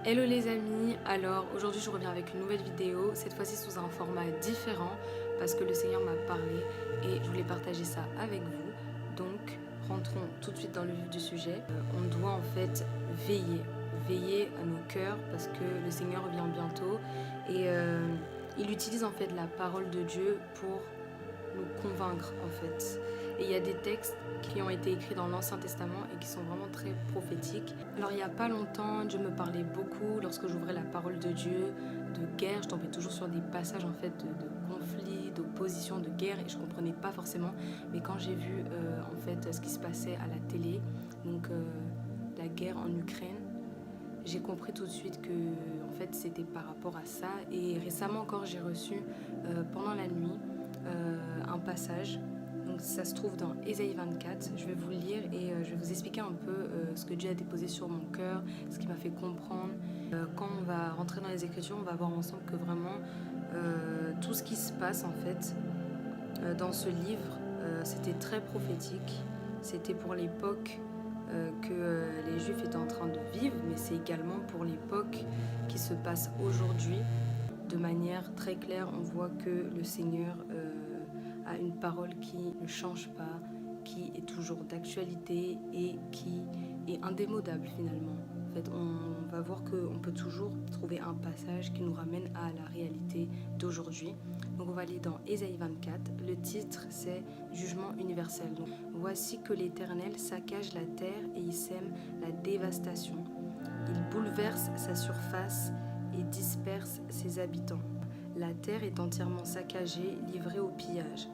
Hello les amis, alors aujourd'hui je reviens avec une nouvelle vidéo, cette fois-ci sous un format différent parce que le Seigneur m'a parlé et je voulais partager ça avec vous. Donc rentrons tout de suite dans le vif du sujet. On doit en fait veiller à nos cœurs parce que le Seigneur revient bientôt et il utilise en fait la parole de Dieu pour nous convaincre en fait. Et il y a des textes qui ont été écrits dans l'Ancien Testament et qui sont vraiment très prophétiques. Alors il n'y a pas longtemps, Dieu me parlait beaucoup lorsque j'ouvrais la parole de Dieu, de guerre. Je tombais toujours sur des passages en fait de conflits, d'opposition, de guerre et je comprenais pas forcément. Mais quand j'ai vu en fait ce qui se passait à la télé, donc la guerre en Ukraine, j'ai compris tout de suite que en fait c'était par rapport à ça. Et récemment encore j'ai reçu pendant la nuit un passage. Donc ça se trouve dans Ésaïe 24. Je vais vous le lire et je vais vous expliquer un peu ce que Dieu a déposé sur mon cœur, ce qui m'a fait comprendre. Quand on va rentrer dans les Écritures, on va voir ensemble que vraiment tout ce qui se passe en fait dans ce livre, c'était très prophétique. C'était pour l'époque que les Juifs étaient en train de vivre, mais c'est également pour l'époque qui se passe aujourd'hui. De manière très claire, on voit que le Seigneur a une parole qui ne change pas, qui est toujours d'actualité et qui est indémodable finalement. En fait, on va voir qu'on peut toujours trouver un passage qui nous ramène à la réalité d'aujourd'hui. Donc on va aller dans Ésaïe 24. Le titre c'est Jugement universel. Donc, voici que l'Éternel saccage la terre et y sème la dévastation. Il bouleverse sa surface et disperse ses habitants. La terre est entièrement saccagée, livrée au pillage.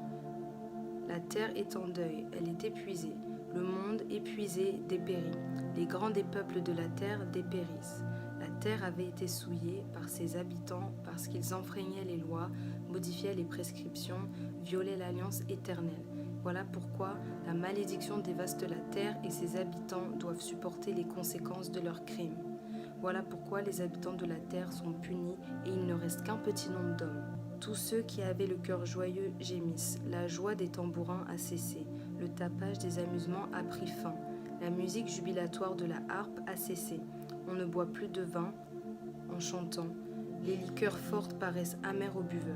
La terre est en deuil, elle est épuisée. Le monde épuisé dépérit. Les grands des peuples de la terre dépérissent. La terre avait été souillée par ses habitants parce qu'ils enfreignaient les lois, modifiaient les prescriptions, violaient l'alliance éternelle. Voilà pourquoi la malédiction dévaste la terre et ses habitants doivent supporter les conséquences de leurs crimes. Voilà pourquoi les habitants de la terre sont punis et il ne reste qu'un petit nombre d'hommes. Tous ceux qui avaient le cœur joyeux gémissent. La joie des tambourins a cessé. Le tapage des amusements a pris fin. La musique jubilatoire de la harpe a cessé. On ne boit plus de vin en chantant. Les liqueurs fortes paraissent amères aux buveurs.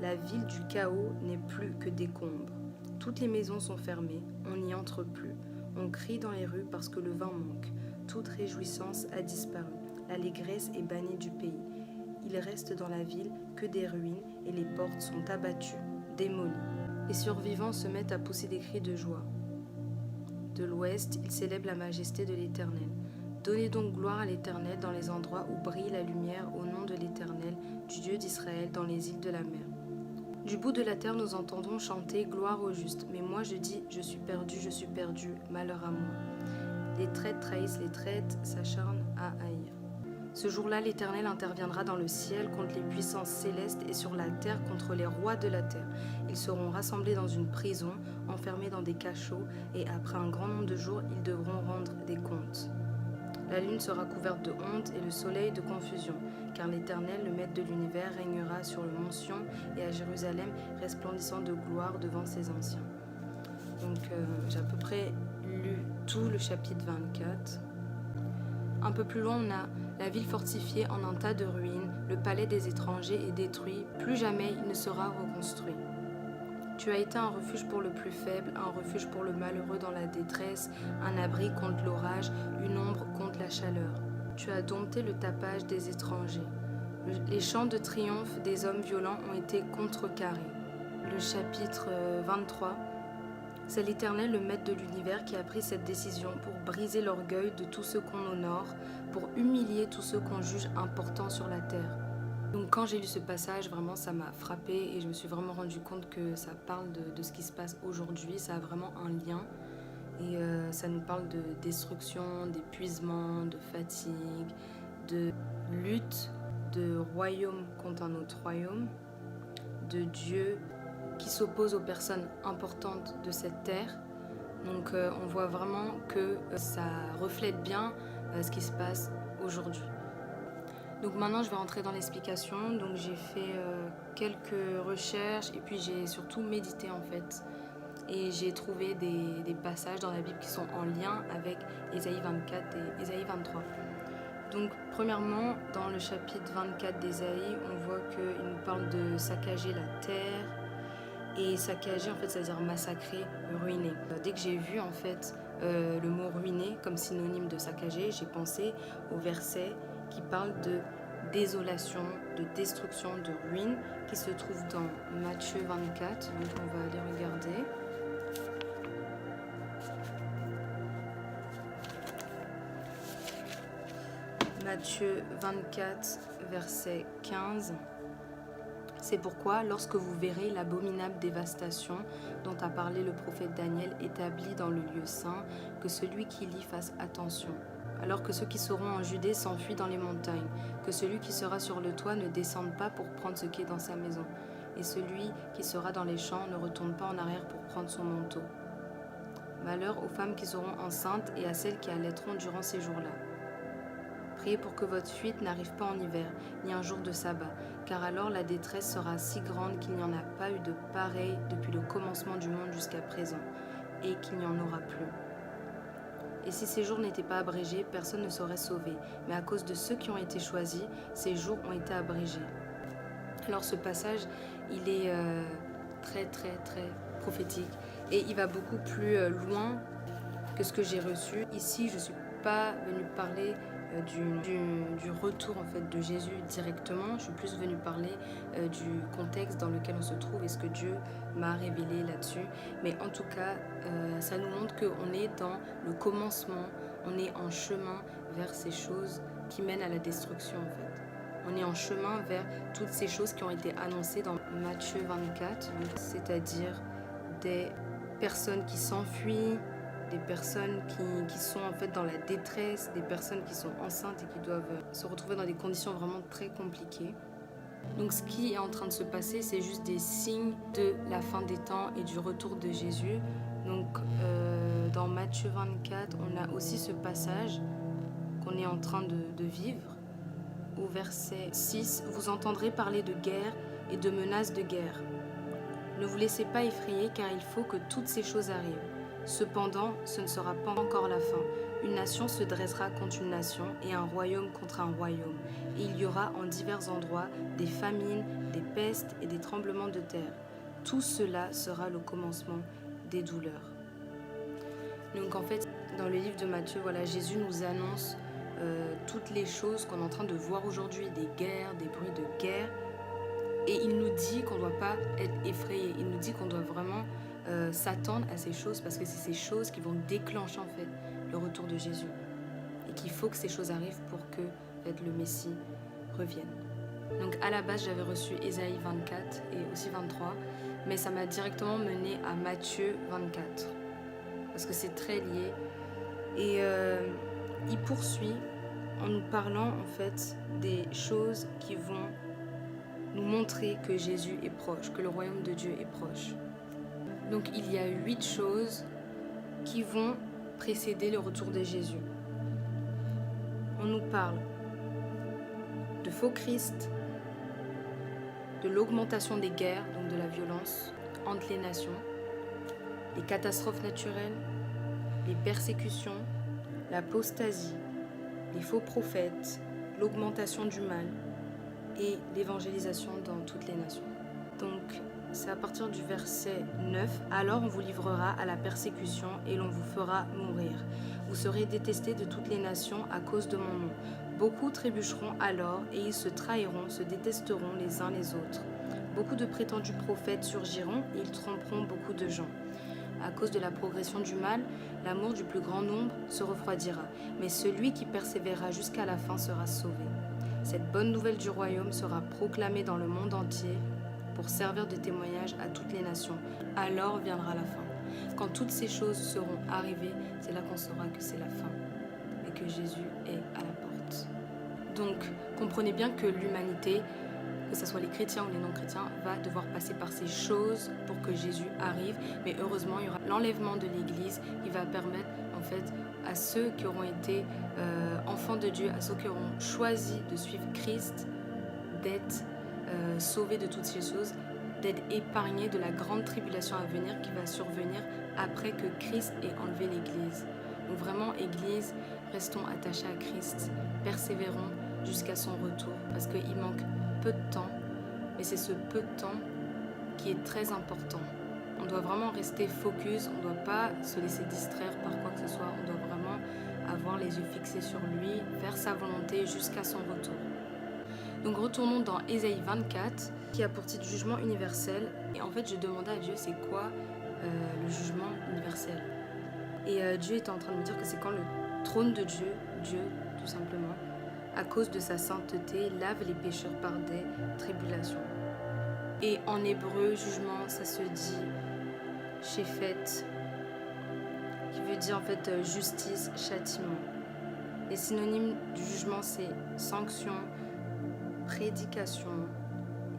La ville du chaos n'est plus que décombres. Toutes les maisons sont fermées. On n'y entre plus. On crie dans les rues parce que le vin manque. Toute réjouissance a disparu. L'allégresse est bannie du pays. Il reste dans la ville que des ruines et les portes sont abattues, démolies. Les survivants se mettent à pousser des cris de joie. De l'ouest, ils célèbrent la majesté de l'Éternel. Donnez donc gloire à l'Éternel dans les endroits où brille la lumière au nom de l'Éternel, du Dieu d'Israël dans les îles de la mer. Du bout de la terre, nous entendons chanter gloire au juste. Mais moi je dis, je suis perdu, malheur à moi. Les traîtres trahissent les traîtres, s'acharnent à haïr. Ce jour-là, l'Éternel interviendra dans le ciel contre les puissances célestes et sur la terre contre les rois de la terre. Ils seront rassemblés dans une prison, enfermés dans des cachots, et après un grand nombre de jours, ils devront rendre des comptes. La lune sera couverte de honte et le soleil de confusion, car l'Éternel, le Maître de l'univers, régnera sur le mont Sion et à Jérusalem, resplendissant de gloire devant ses anciens. Donc j'ai à peu près lu tout le chapitre 24. Un peu plus loin, on a la ville fortifiée en un tas de ruines, le palais des étrangers est détruit, plus jamais il ne sera reconstruit. Tu as été un refuge pour le plus faible, un refuge pour le malheureux dans la détresse, un abri contre l'orage, une ombre contre la chaleur. Tu as dompté le tapage des étrangers. Les chants de triomphe des hommes violents ont été contrecarrés. Le chapitre 23. C'est l'Éternel, le Maître de l'univers, qui a pris cette décision pour briser l'orgueil de tous ceux qu'on honore, pour humilier tous ceux qu'on juge importants sur la terre. Donc quand j'ai lu ce passage, vraiment ça m'a frappé et je me suis vraiment rendu compte que ça parle de ce qui se passe aujourd'hui, ça a vraiment un lien. Et ça nous parle de destruction, d'épuisement, de fatigue, de lutte, de royaume contre un autre royaume, de Dieu qui s'oppose aux personnes importantes de cette terre. Donc on voit vraiment que ça reflète bien ce qui se passe aujourd'hui. Donc maintenant je vais rentrer dans l'explication. Donc j'ai fait quelques recherches et puis j'ai surtout médité en fait. Et j'ai trouvé des passages dans la Bible qui sont en lien avec Ésaïe 24 et Ésaïe 23. Donc premièrement, dans le chapitre 24 d'Ésaïe, on voit qu'il nous parle de saccager la terre. Et saccager, en fait, ça veut dire massacrer, ruiner. Dès que j'ai vu, en fait, le mot ruiner comme synonyme de saccager, j'ai pensé au verset qui parle de désolation, de destruction, de ruine, qui se trouve dans Matthieu 24. Donc on va aller regarder. Matthieu 24, verset 15. C'est pourquoi, lorsque vous verrez l'abominable dévastation dont a parlé le prophète Daniel établie dans le lieu saint, que celui qui lit fasse attention. Alors que ceux qui seront en Judée s'enfuient dans les montagnes, que celui qui sera sur le toit ne descende pas pour prendre ce qui est dans sa maison, et celui qui sera dans les champs ne retourne pas en arrière pour prendre son manteau. Malheur aux femmes qui seront enceintes et à celles qui allaiteront durant ces jours-là. Priez pour que votre fuite n'arrive pas en hiver, ni un jour de sabbat, car alors la détresse sera si grande qu'il n'y en a pas eu de pareil depuis le commencement du monde jusqu'à présent, et qu'il n'y en aura plus. Et si ces jours n'étaient pas abrégés, personne ne serait sauvé, mais à cause de ceux qui ont été choisis, ces jours ont été abrégés. Alors ce passage, il est très prophétique, et il va beaucoup plus loin que ce que j'ai reçu. Ici, je ne suis pas venue parler du retour en fait de Jésus directement. Je suis plus venue parler du contexte dans lequel on se trouve et ce que Dieu m'a révélé là-dessus. Mais en tout cas, ça nous montre qu'on est dans le commencement, on est en chemin vers ces choses qui mènent à la destruction en fait. On est en chemin vers toutes ces choses qui ont été annoncées dans Matthieu 24, c'est-à-dire des personnes qui s'enfuient, des personnes qui sont en fait dans la détresse, des personnes qui sont enceintes et qui doivent se retrouver dans des conditions vraiment très compliquées. Donc ce qui est en train de se passer, c'est juste des signes de la fin des temps et du retour de Jésus. Donc dans Matthieu 24, on a aussi ce passage qu'on est en train de vivre. Au verset 6, vous entendrez parler de guerre et de menaces de guerre. Ne vous laissez pas effrayer car il faut que toutes ces choses arrivent. Cependant, ce ne sera pas encore la fin. Une nation se dressera contre une nation et un royaume contre un royaume. Et il y aura en divers endroits des famines, des pestes et des tremblements de terre. Tout cela sera le commencement des douleurs. Donc en fait, dans le livre de Matthieu, voilà, Jésus nous annonce toutes les choses qu'on est en train de voir aujourd'hui, des guerres, des bruits de guerre. Et il nous dit qu'on ne doit pas être effrayé. Il nous dit qu'on doit vraiment s'attendre à ces choses parce que c'est ces choses qui vont déclencher en fait le retour de Jésus. Et qu'il faut que ces choses arrivent pour que en fait, le Messie revienne. Donc à la base, j'avais reçu Ésaïe 24 et aussi 23, mais ça m'a directement mené à Matthieu 24 parce que c'est très lié. Et il poursuit en nous parlant en fait des choses qui vont nous montrer que Jésus est proche, que le royaume de Dieu est proche. Donc il y a 8 choses qui vont précéder le retour de Jésus. On nous parle de faux Christ, de l'augmentation des guerres, donc de la violence entre les nations, les catastrophes naturelles, les persécutions, l'apostasie, les faux prophètes, l'augmentation du mal et l'évangélisation dans toutes les nations. Donc, c'est à partir du verset 9. « Alors on vous livrera à la persécution et l'on vous fera mourir. Vous serez détestés de toutes les nations à cause de mon nom. Beaucoup trébucheront alors et ils se trahiront, se détesteront les uns les autres. Beaucoup de prétendus prophètes surgiront et ils tromperont beaucoup de gens. À cause de la progression du mal, l'amour du plus grand nombre se refroidira, mais celui qui persévérera jusqu'à la fin sera sauvé. Cette bonne nouvelle du royaume sera proclamée dans le monde entier pour servir de témoignage à toutes les nations. Alors viendra la fin. Quand toutes ces choses seront arrivées, c'est là qu'on saura que c'est la fin et que Jésus est à la porte. Donc, comprenez bien que l'humanité, que ce soit les chrétiens ou les non-chrétiens, va devoir passer par ces choses pour que Jésus arrive. Mais heureusement, il y aura l'enlèvement de l'Église qui va permettre, en fait, à ceux qui auront été enfants de Dieu, à ceux qui auront choisi de suivre Christ, d'être sauvés de toutes ces choses, d'être épargnés de la grande tribulation à venir qui va survenir après que Christ ait enlevé l'Église. Donc vraiment, Église, restons attachés à Christ, persévérons jusqu'à son retour, parce qu'il manque peu de temps, mais c'est ce peu de temps qui est très important. On doit vraiment rester focus, on ne doit pas se laisser distraire par quoi que ce soit, on doit vraiment avoir les yeux fixés sur lui, faire sa volonté jusqu'à son retour. Donc retournons dans Ésaïe 24, qui a pour titre Jugement universel. Et en fait, je demandais à Dieu, c'est quoi le jugement universel? Et Dieu était en train de me dire que c'est quand le trône de Dieu, Dieu tout simplement, à cause de sa sainteté, lave les pécheurs par des tribulations. Et en hébreu, jugement, ça se dit shephet, qui veut dire en fait justice, châtiment. Les synonymes du jugement, c'est sanction, prédication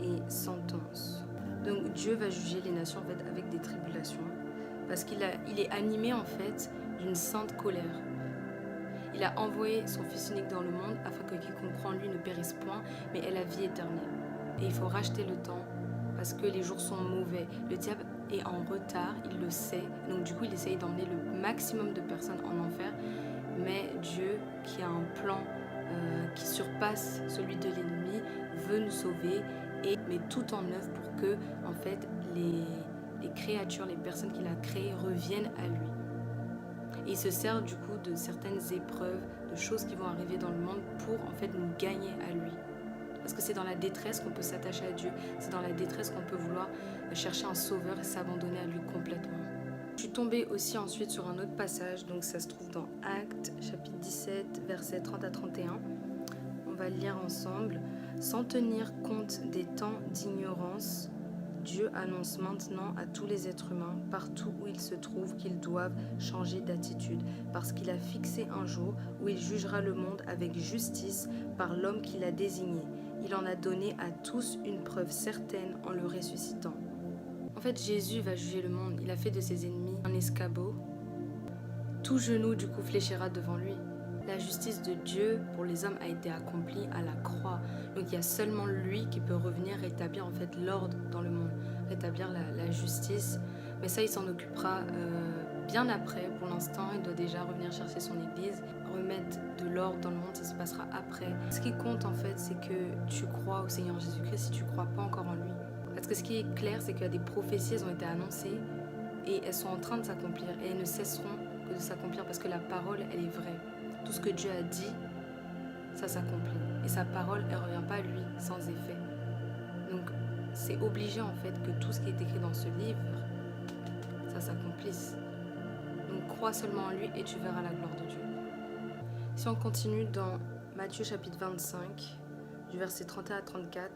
et sentence. Donc Dieu va juger les nations en fait avec des tribulations, parce qu'il est animé en fait d'une sainte colère. Il a envoyé son Fils unique dans le monde afin que quiconque croit en lui ne périsse point, mais ait la vie éternelle. Et il faut racheter le temps parce que les jours sont mauvais. Le diable est en retard, il le sait. Donc du coup, il essaye d'emmener le maximum de personnes en enfer. Mais Dieu, qui a un plan qui surpasse celui de l'ennemi, veut nous sauver et met tout en œuvre pour que, en fait, les créatures, les personnes qu'il a créées reviennent à lui. Et il se sert du coup de certaines épreuves, de choses qui vont arriver dans le monde pour en fait nous gagner à lui. Parce que c'est dans la détresse qu'on peut s'attacher à Dieu, c'est dans la détresse qu'on peut vouloir chercher un sauveur et s'abandonner à lui complètement. Je suis tombée aussi ensuite sur un autre passage, donc ça se trouve dans Actes, chapitre 17, versets 30 à 31. On va le lire ensemble. Sans tenir compte des temps d'ignorance, Dieu annonce maintenant à tous les êtres humains, partout où ils se trouvent, qu'ils doivent changer d'attitude, parce qu'il a fixé un jour où il jugera le monde avec justice par l'homme qu'il a désigné. Il en a donné à tous une preuve certaine en le ressuscitant. En fait, Jésus va juger le monde. Il a fait de ses ennemis un escabeau. Tout genou, du coup, fléchira devant lui. La justice de Dieu pour les hommes a été accomplie à la croix. Donc il y a seulement lui qui peut revenir rétablir en fait l'ordre dans le monde, rétablir la justice. Mais ça, il s'en occupera bien après. Pour l'instant, il doit déjà revenir chercher son église, remettre de l'ordre dans le monde, ça se passera après. Ce qui compte en fait, c'est que tu crois au Seigneur Jésus-Christ si tu ne crois pas encore en lui. Parce que ce qui est clair, c'est qu'il y a des prophéties, elles ont été annoncées et elles sont en train de s'accomplir. Et elles ne cesseront que de s'accomplir parce que la parole, elle est vraie. Tout ce que Dieu a dit, ça s'accomplit. Et sa parole, elle ne revient pas à lui sans effet. Donc, c'est obligé en fait que tout ce qui est écrit dans ce livre, ça s'accomplisse. Donc, crois seulement en lui et tu verras la gloire de Dieu. Si on continue dans Matthieu chapitre 25, du verset 31 à 34,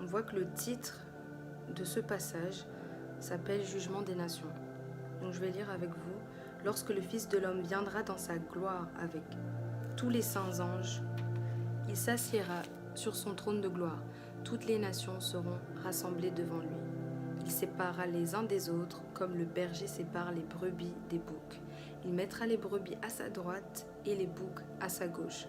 on voit que le titre de ce passage s'appelle Jugement des nations. Donc, je vais lire avec vous. Lorsque le Fils de l'homme viendra dans sa gloire avec tous les saints anges, il s'assiera sur son trône de gloire. Toutes les nations seront rassemblées devant lui. Il séparera les uns des autres comme le berger sépare les brebis des boucs. Il mettra les brebis à sa droite et les boucs à sa gauche.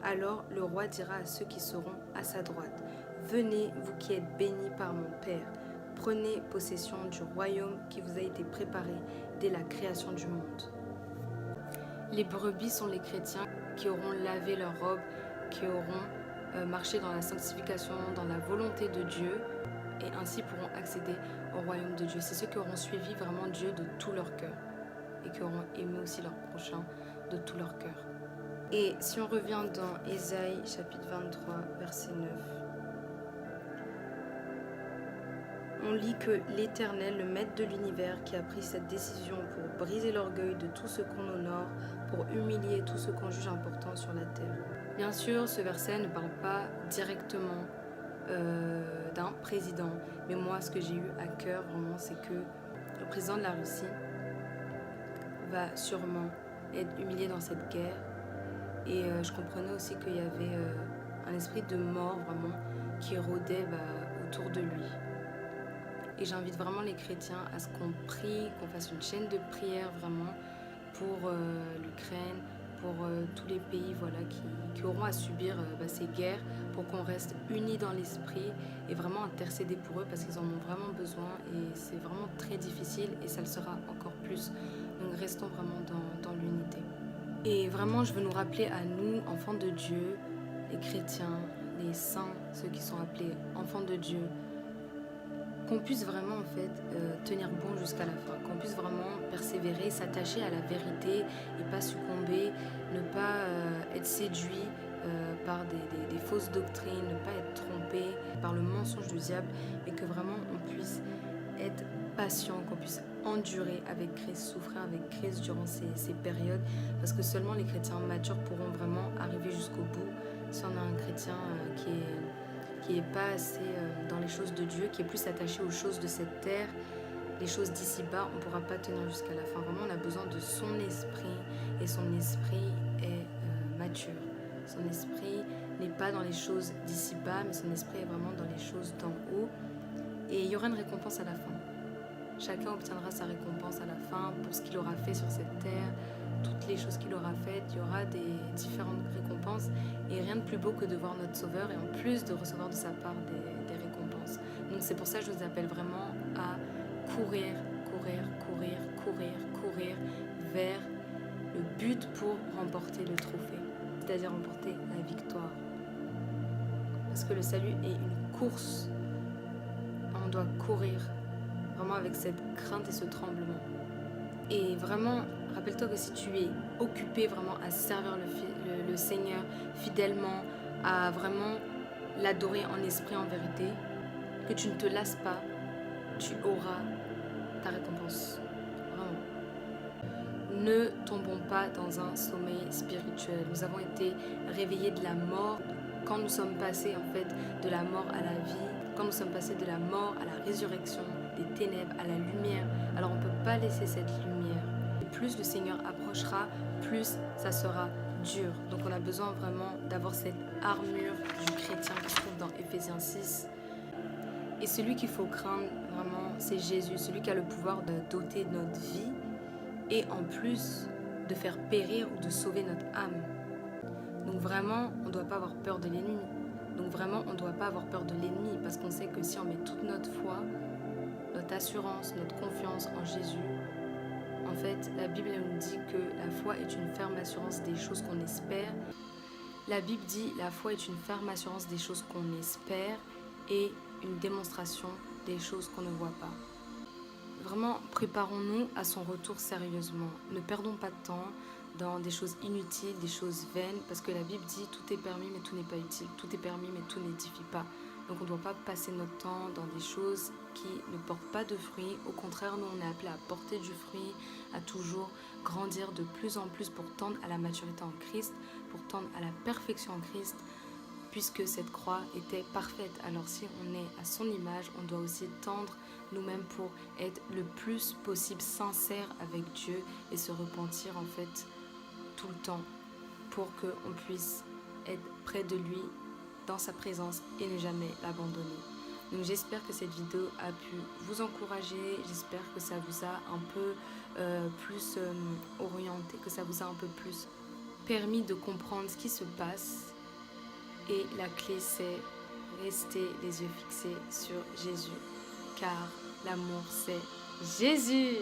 Alors le roi dira à ceux qui seront à sa droite, « Venez, vous qui êtes bénis par mon Père, prenez possession du royaume qui vous a été préparé dès la création du monde. » Les brebis sont les chrétiens qui auront lavé leurs robes, qui auront marché dans la sanctification, dans la volonté de Dieu et ainsi pourront accéder au royaume de Dieu. C'est ceux qui auront suivi vraiment Dieu de tout leur cœur et qui auront aimé aussi leur prochain de tout leur cœur. Et si on revient dans Ésaïe chapitre 23 verset 9, on lit que l'Éternel, le Maître de l'univers, qui a pris cette décision pour briser l'orgueil de tout ce qu'on honore, pour humilier tout ce qu'on juge important sur la terre. Bien sûr, ce verset ne parle pas directement d'un président, mais moi, ce que j'ai eu à cœur vraiment, c'est que le président de la Russie va sûrement être humilié dans cette guerre. Et je comprenais aussi qu'il y avait un esprit de mort vraiment qui rôdait autour de lui. Et j'invite vraiment les chrétiens à ce qu'on prie, qu'on fasse une chaîne de prière vraiment pour l'Ukraine, pour tous les pays voilà, qui auront à subir ces guerres, pour qu'on reste unis dans l'esprit et vraiment intercéder pour eux parce qu'ils en ont vraiment besoin et c'est vraiment très difficile et ça le sera encore plus. Donc restons vraiment dans l'unité. Et vraiment, je veux nous rappeler à nous, enfants de Dieu, les chrétiens, les saints, ceux qui sont appelés enfants de Dieu, qu'on puisse vraiment en fait tenir bon jusqu'à la fin, qu'on puisse vraiment persévérer, s'attacher à la vérité et pas succomber, ne pas être séduit par des fausses doctrines, ne pas être trompé par le mensonge du diable, mais que vraiment on puisse être patient, qu'on puisse endurer avec Christ, souffrir avec Christ durant ces périodes, parce que seulement les chrétiens matures pourront vraiment arriver jusqu'au bout. Si on a un chrétien qui est pas assez dans les choses de Dieu, qui est plus attaché aux choses de cette terre, les choses d'ici-bas, on ne pourra pas tenir jusqu'à la fin. Vraiment, on a besoin de son esprit, et son esprit est mature. Son esprit n'est pas dans les choses d'ici-bas, mais son esprit est vraiment dans les choses d'en haut. Et il y aura une récompense à la fin. Chacun obtiendra sa récompense à la fin pour ce qu'il aura fait sur cette terre, toutes les choses qu'il aura faites. Il y aura des différentes récompenses et rien de plus beau que de voir notre Sauveur et en plus de recevoir de sa part des récompenses. Donc c'est pour ça que je vous appelle vraiment à courir vers le but pour remporter le trophée, c'est-à-dire remporter la victoire. Parce que le salut est une course. On doit courir vraiment avec cette crainte et ce tremblement. Et vraiment, rappelle-toi que si tu es occupé vraiment à servir le Seigneur fidèlement, à vraiment l'adorer en esprit, en vérité, que tu ne te lasses pas, tu auras ta récompense. Vraiment. Ne tombons pas dans un sommeil spirituel. Nous avons été réveillés de la mort quand nous sommes passés en fait de la mort à la vie, quand nous sommes passés de la mort à la résurrection, des ténèbres à la lumière. Alors on ne peut pas laisser cette lumière. Et plus le Seigneur approchera, plus ça sera dur. Donc on a besoin vraiment d'avoir cette armure du chrétien qui se trouve dans Éphésiens 6. Et celui qu'il faut craindre vraiment, c'est Jésus, celui qui a le pouvoir de doter notre vie et en plus de faire périr ou de sauver notre âme. Donc vraiment, on ne doit pas avoir peur de l'ennemi. Donc vraiment, on ne doit pas avoir peur de l'ennemi parce qu'on sait que si on met toute notre foi, notre assurance, notre confiance en Jésus, en fait, la Bible nous dit que la foi est une ferme assurance des choses qu'on espère. La Bible dit la foi est une ferme assurance des choses qu'on espère et une démonstration des choses qu'on ne voit pas. Vraiment, préparons-nous à son retour sérieusement. Ne perdons pas de temps dans des choses inutiles, des choses vaines, parce que la Bible dit tout est permis mais tout n'est pas utile, tout est permis mais tout n'édifie pas. Donc on ne doit pas passer notre temps dans des choses qui ne portent pas de fruits. Au contraire, nous on est appelés à porter du fruit, à toujours grandir de plus en plus pour tendre à la maturité en Christ, pour tendre à la perfection en Christ, puisque cette croix était parfaite. Alors si on est à son image, on doit aussi tendre nous-mêmes pour être le plus possible sincère avec Dieu et se repentir en fait tout le temps pour qu'on puisse être près de lui, dans sa présence et ne jamais l'abandonner. Donc j'espère que cette vidéo a pu vous encourager, j'espère que ça vous a un peu plus orienté, que ça vous a un peu plus permis de comprendre ce qui se passe. Et la clé c'est rester les yeux fixés sur Jésus, car l'amour c'est Jésus.